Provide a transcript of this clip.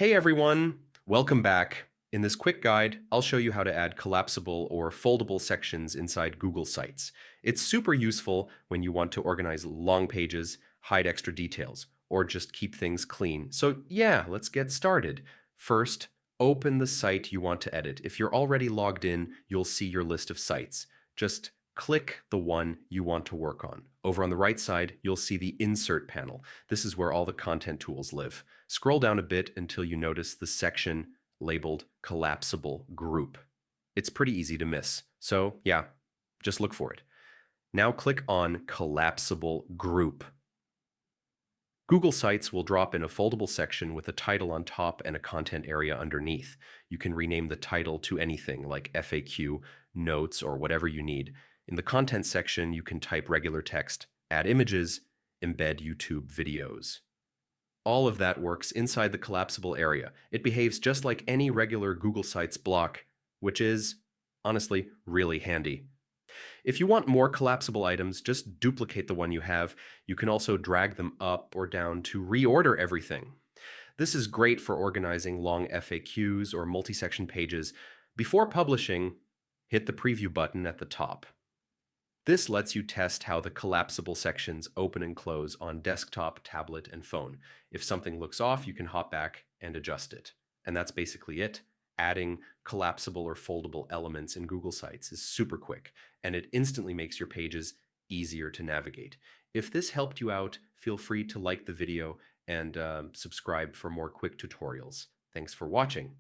Hey everyone, welcome back. In this quick guide, I'll show you how to add collapsible or foldable sections inside Google Sites. It's super useful when you want to organize long pages, hide extra details, or just keep things clean. So yeah, let's get started. First, open the site you want to edit. If you're already logged in, you'll see your list of sites. Just click the one you want to work on. Over on the right side, you'll see the Insert panel. This is where all the content tools live. Scroll down a bit until you notice the section labeled Collapsible Group. It's pretty easy to miss, so yeah, just look for it. Now click on Collapsible Group. Google Sites will drop in a foldable section with a title on top and a content area underneath. You can rename the title to anything like FAQ, notes, or whatever you need. In the content section, you can type regular text, add images, embed YouTube videos. All of that works inside the collapsible area. It behaves just like any regular Google Sites block, which is, honestly, really handy. If you want more collapsible items, just duplicate the one you have. You can also drag them up or down to reorder everything. This is great for organizing long FAQs or multi-section pages. Before publishing, hit the preview button at the top. This lets you test how the collapsible sections open and close on desktop, tablet, and phone. If something looks off, you can hop back and adjust it. And that's basically it. Adding collapsible or foldable elements in Google Sites is super quick, and it instantly makes your pages easier to navigate. If this helped you out, feel free to like the video and subscribe for more quick tutorials. Thanks for watching.